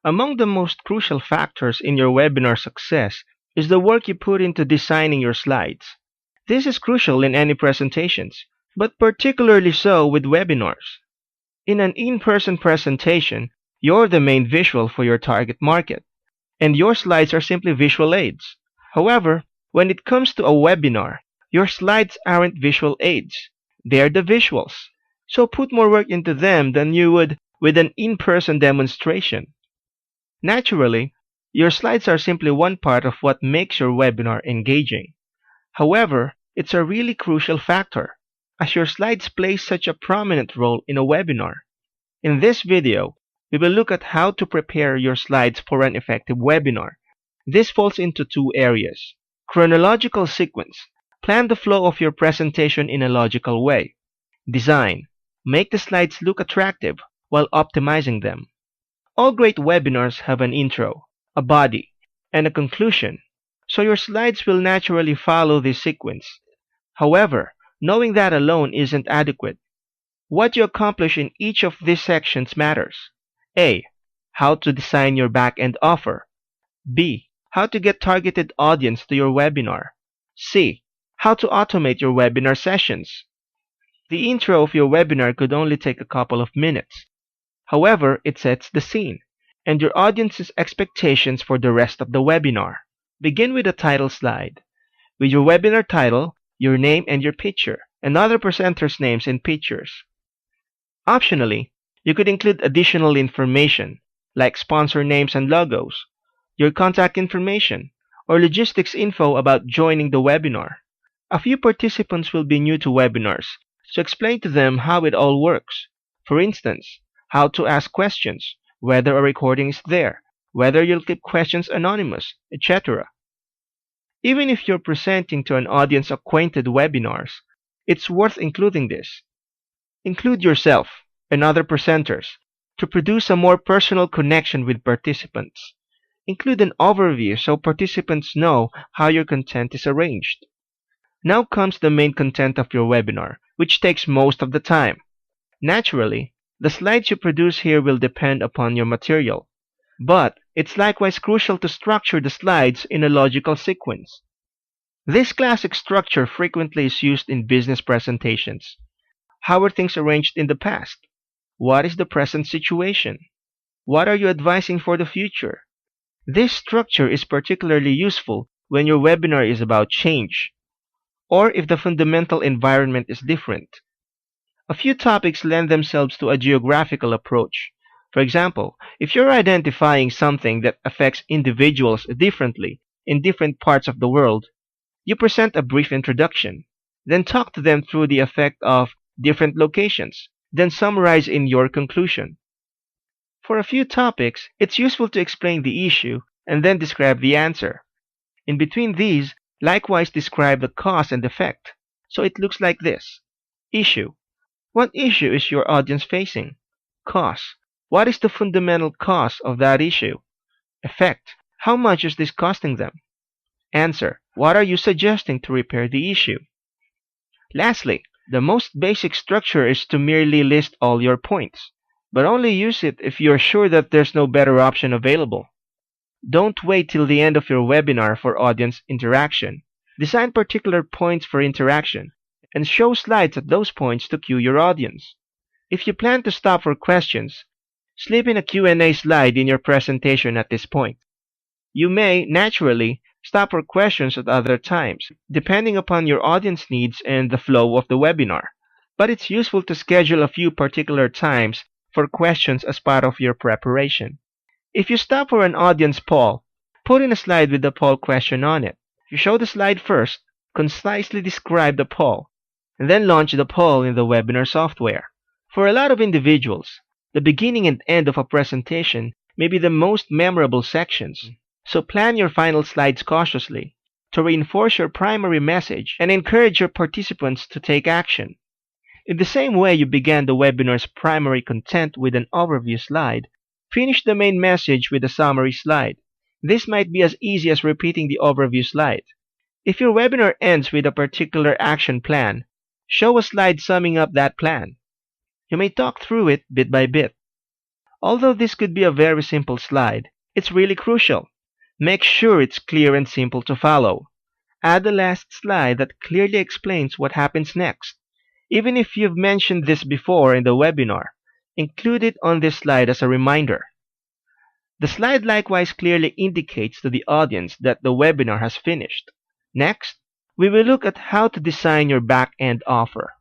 Among the most crucial factors in your webinar success is the work you put into designing your slides. This is crucial in any presentations, but particularly so with webinars. In an in-person presentation, you're the main visual for your target market, and your slides are simply visual aids. However, when it comes to a webinar, your slides aren't visual aids. They're the visuals. So put more work into them than you would with an in-person demonstration. Naturally, your slides are simply one part of what makes your webinar engaging. However, it's a really crucial factor, as your slides play such a prominent role in a webinar. In this video, we will look at how to prepare your slides for an effective webinar. This falls into two areas. Chronological sequence. Plan the flow of your presentation in a logical way. Design. Make the slides look attractive while optimizing them. All great webinars have an intro, a body, and a conclusion, so your slides will naturally follow this sequence. However, knowing that alone isn't adequate. What you accomplish in each of these sections matters. A. How to design your back-end offer. B. How to get targeted audience to your webinar. C. How to automate your webinar sessions. The intro of your webinar could only take a couple of minutes. However, it sets the scene and your audience's expectations for the rest of the webinar. Begin with a title slide. With your webinar title, your name and your picture, and other presenters' names and pictures. Optionally, you could include additional information, like sponsor names and logos, your contact information, or logistics info about joining the webinar. A few participants will be new to webinars, so explain to them how it all works. For instance, how to ask questions, whether a recording is there, whether you'll keep questions anonymous, etc. Even if you're presenting to an audience acquainted webinars, it's worth including this. Include yourself and other presenters to produce a more personal connection with participants. Include an overview so participants know how your content is arranged. Now comes the main content of your webinar, which takes most of the time. Naturally, the slides you produce here will depend upon your material, but it's likewise crucial to structure the slides in a logical sequence. This classic structure frequently is used in business presentations. How were things arranged in the past? What is the present situation? What are you advising for the future? This structure is particularly useful when your webinar is about change, or if the fundamental environment is different. A few topics lend themselves to a geographical approach. For example, if you're identifying something that affects individuals differently in different parts of the world, you present a brief introduction, then talk to them through the effect of different locations, then summarize in your conclusion. For a few topics, it's useful to explain the issue and then describe the answer. In between these, likewise describe the cause and effect, so it looks like this. Issue. What issue is your audience facing? Cause. What is the fundamental cause of that issue? Effect. How much is this costing them? Answer. What are you suggesting to repair the issue? Lastly, the most basic structure is to merely list all your points, but only use it if you're sure that there's no better option available. Don't wait till the end of your webinar for audience interaction. Design particular points for interaction, and show slides at those points to cue your audience. If you plan to stop for questions, slip in a Q&A slide in your presentation at this point. You may, naturally, stop for questions at other times, depending upon your audience needs and the flow of the webinar. But it's useful to schedule a few particular times for questions as part of your preparation. If you stop for an audience poll, put in a slide with the poll question on it. You show the slide first, concisely describe the poll, and then launch the poll in the webinar software. For a lot of individuals, the beginning and end of a presentation may be the most memorable sections, so plan your final slides cautiously to reinforce your primary message and encourage your participants to take action. In the same way you began the webinar's primary content with an overview slide, finish the main message with a summary slide. This might be as easy as repeating the overview slide. If your webinar ends with a particular action plan, show a slide summing up that plan. You may talk through it bit by bit. Although this could be a very simple slide, it's really crucial. Make sure it's clear and simple to follow. Add the last slide that clearly explains what happens next. Even if you've mentioned this before in the webinar, include it on this slide as a reminder. The slide likewise clearly indicates to the audience that the webinar has finished. Next, we will look at how to design your back-end offer.